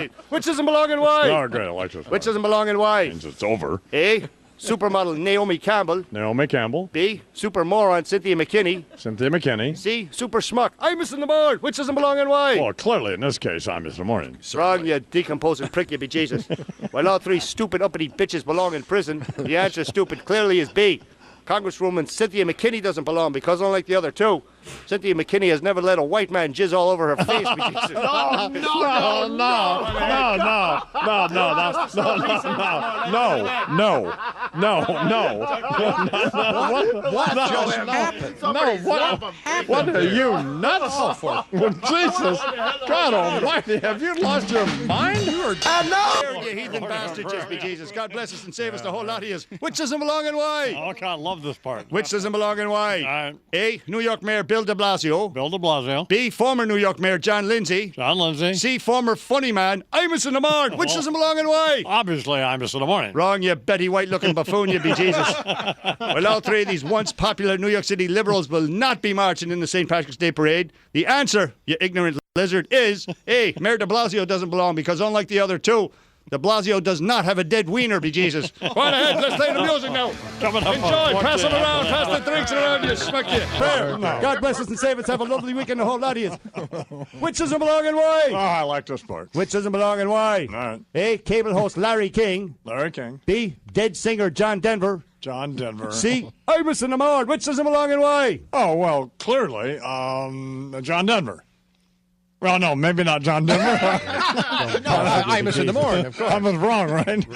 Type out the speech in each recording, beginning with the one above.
right. Which doesn't belong and why? Oh, great. I like this. Which doesn't belong and why? Means it's over. A. Supermodel Naomi Campbell. Naomi Campbell. B. Super moron Cynthia McKinney. Cynthia McKinney. C. Super schmuck Imus in the board. Which doesn't belong and why? Well, clearly in this case, I'm Mr. Morning. Wrong, you decomposing prick, you be Jesus. While all three stupid uppity bitches belong in prison, the answer, stupid, clearly is B. Congresswoman Cynthia McKinney doesn't belong because, unlike the other two, Cynthia McKinney has never let a white man jizz all over her face. No. What are you nuts for? Jesus, God Almighty, have you lost your mind? No, you heathen bastard, just be Jesus. God bless us and save us, the whole lot of you. Which doesn't belong and why? Oh, God, I love this part. Which doesn't belong and why? A. New York Mayor Bill de Blasio. Bill de Blasio. B. Former New York Mayor John Lindsay. John Lindsay. C. Former funny man Imus in the Mard. Which doesn't belong and why? Obviously, I'm Mr. Morning. Wrong, you Betty White-looking buffoon, you be Jesus. Well, all three of these once popular New York City liberals will not be marching in the St. Patrick's Day Parade. The answer, you ignorant lizard, is A. Mayor de Blasio doesn't belong because, unlike the other two, de Blasio does not have a dead wiener, be Jesus. Go on ahead, let's play the music now. Coming up. Enjoy, pass it around, pass the drinks around, you smack you. Prayer. God bless us and save us. Have a lovely weekend, the whole lot of you. Which doesn't belong and why? Oh, I like this part. Which doesn't belong and why? All right. A. Cable host Larry King. Larry King. B. Dead singer John Denver. John Denver. C. Imus in the Mard. Which doesn't belong and why? Oh, well, clearly, John Denver. Well, no, maybe not John Denver. Imus in the morning, of course. I was wrong, right?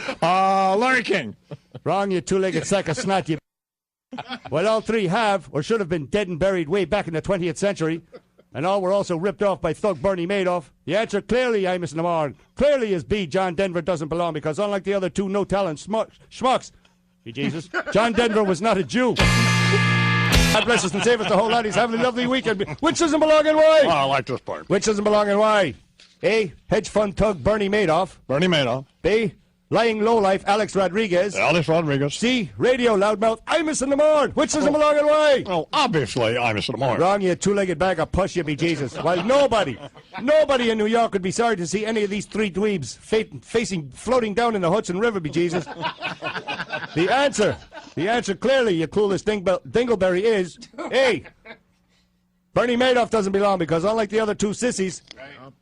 Larry King. Wrong, you two-legged sack of snot, you. Well, all three have, or should have been dead and buried way back in the 20th century. And all were also ripped off by thug Bernie Madoff. The answer clearly, Imus in the morning, clearly is B. John Denver doesn't belong because, unlike the other two no-talent schmucks, be Jesus, John Denver was not a Jew. God bless us and save us, the whole lot. He's having a lovely weekend. Which doesn't belong and why? Oh, I like this part. Which doesn't belong and why? A. Hedge fund thug Bernie Madoff. Bernie Madoff. B. Lying lowlife Alex Rodriguez. Alex Rodriguez. C. Radio loudmouth Imus in the Mard. Which doesn't belong and why? Well, obviously, I'm Mr. Morning. Wrong, you two-legged bag of push, you be Jesus. Well, nobody in New York would be sorry to see any of these three dweebs floating down in the Hudson River, be Jesus. The answer clearly, you clueless dingleberry, is A. Bernie Madoff doesn't belong because, unlike the other two sissies,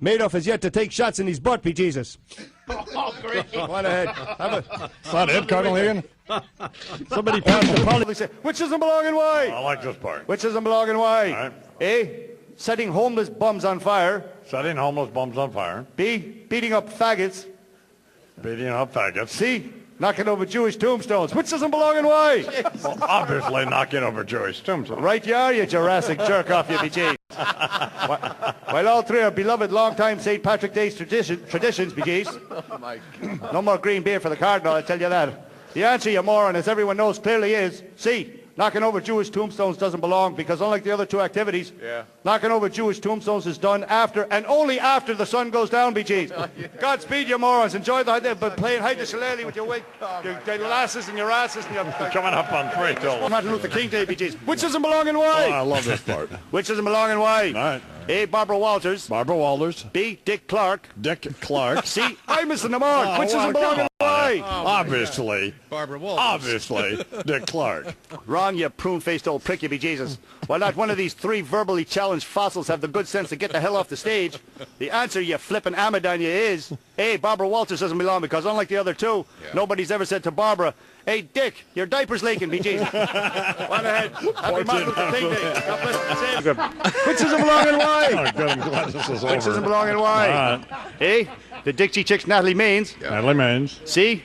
Madoff has yet to take shots in his butt, be Jesus. Oh, great. Go on ahead. Is that it, Cardinal Egan? Somebody pass the policy. Which doesn't belong and why? I like this part. Which doesn't belong and why? All right. A. Setting homeless bums on fire. Setting homeless bums on fire. B. Beating up faggots. Beating up faggots. C. Knocking over Jewish tombstones. Which doesn't belong and why? Well, obviously knocking over Jewish tombstones. Right you are, you Jurassic jerk-off, you be Jesus. While all three are beloved long-time St. Patrick Day traditions, be Jesus. Oh, my God. No more green beer for the Cardinal, I'll tell you that. The answer, you moron, as everyone knows clearly is C. Knocking over Jewish tombstones doesn't belong because, unlike the other two activities, knocking over Jewish tombstones is done after and only after the sun goes down, BG. Godspeed, you morons. Enjoy but playing hide the shillelagh with your lasses and your asses and your... Coming up on 3 till... Martin Luther King Day, BGs. Which doesn't belong and why? Oh, I love this part. Which doesn't belong and why? All right. A. Barbara Walters. Barbara Walters. B. Dick Clark. Dick Clark. C. Imus in the Mark. Which doesn't belong and why? Obviously. Barbara Walters. Obviously, Dick Clark. Wrong, you prune-faced old prick, you be Jesus. While not one of these three verbally challenged fossils have the good sense to get the hell off the stage, the answer, you flippin' Amadon, you is A. Barbara Walters doesn't belong because, unlike the other two, nobody's ever said to Barbara, "Hey, Dick, your diaper's leaking, be Jesus." Go on ahead. Happy Martin Luther King Day. God bless and save you. Which doesn't belong and why? Oh, good. I'm glad this is over. Which doesn't belong and why? All right. A. The Dixie Chicks Natalie Maines. Natalie Maines. C.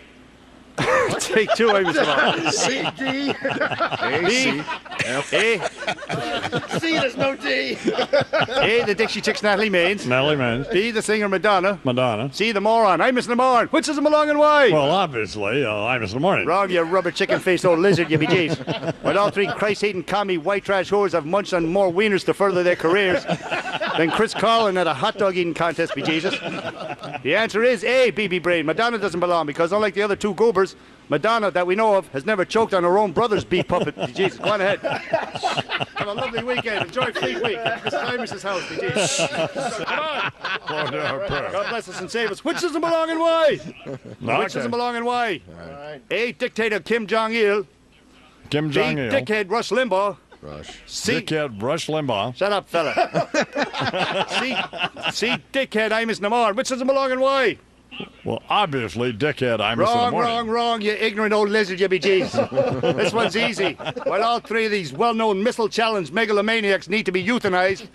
Take two, I was about. C, D, A, B. C, F. A. C, there's no D. A. The Dixie Chicks Natalie Maines. Natalie Maines. B. The singer Madonna. Madonna. C. The moron. I'm Mr. Moron. Which doesn't belong and why? Well, obviously, I'm Mr. Morning. Wrong, you rubber chicken-faced old lizard, you be jeez. While all three Christ-hating, commie, white trash whores have munched on more wieners to further their careers, than Chris Carlin at a hot dog eating contest, be Jesus. The answer is A, BB Brain. Madonna doesn't belong because unlike the other two goobers, Madonna, that we know of, has never choked on her own brother's beef puppet, be Jesus. Go on ahead. Have a lovely weekend. Enjoy Fleet Week. This is Imus's house, be Jesus. Come on. God bless us and save us. Which doesn't belong and why? Which doesn't belong and why? A, dictator Kim Jong-il. Kim B, Jong-il. dickhead Rush Limbaugh. C, Dickhead Rush Limbaugh. shut up, fella. C, dickhead Imus Namar. Which doesn't belong and why? Well, obviously, dickhead Imus in the Wrong, morning. wrong, wrong, you ignorant old lizard, you be jeez. This one's easy. While all three of these well-known missile-challenged megalomaniacs need to be euthanized,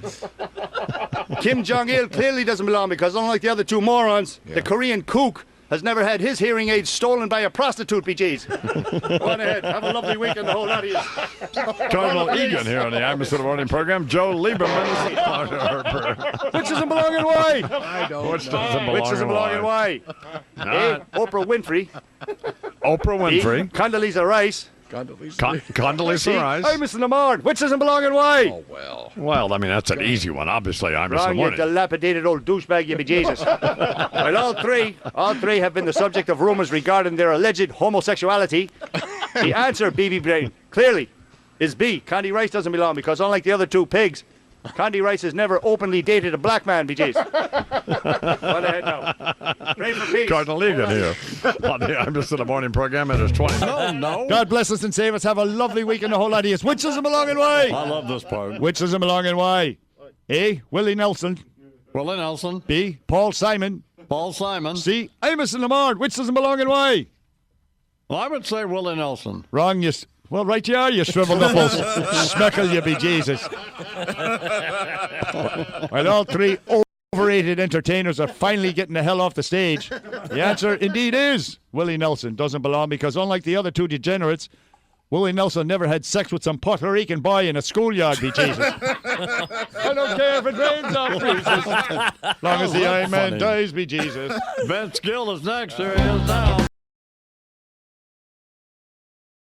Kim Jong-il clearly doesn't belong because unlike the other two morons, the Korean kook has never had his hearing aids stolen by a prostitute, be jeez. Go on ahead. Have a lovely weekend, the whole lot of you. Cardinal Egan here on the Imus in the morning program. Joe Lieberman. Which doesn't belong and why? Which doesn't belong, Which doesn't belong and why? A, Oprah Winfrey. Oprah B, Winfrey. Condoleezza Rice. Condoleezza Rice. Imus Namard. Which doesn't belong and why? Well, I mean, that's an easy one. Obviously, Imus in the Wrong, you morning. dilapidated old douchebag, you be Jesus. Well, all three have been the subject of rumors regarding their alleged homosexuality. The answer, BB Brain, clearly is B. Condi Rice doesn't belong because unlike the other two pigs, Condi Rice has never openly dated a black man, be Jesus. Go on ahead now. Pray for peace. Cardinal Egan here on the Imus in the morning program. It is 20. No. God bless us and save us. Have a lovely weekend, the whole lot of you. Which doesn't belong and why? I love this part. Which doesn't belong and why? A, Willie Nelson. Willie Nelson. B, Paul Simon. Paul Simon. C, Imus and Lamar. Which doesn't belong and why? Well, I would say Willie Nelson. Wrong, well, right you are, you shriveled up old smeckle, you be Jesus. Well, all three overrated entertainers are finally getting the hell off the stage. The answer, indeed, is Willie Nelson doesn't belong because unlike the other two degenerates, Willie Nelson never had sex with some Puerto Rican boy in a schoolyard, be Jesus. I don't care if it rains or freezes. Long as the Iron Man dies, be Jesus. Vince Gill is next. Here he is now.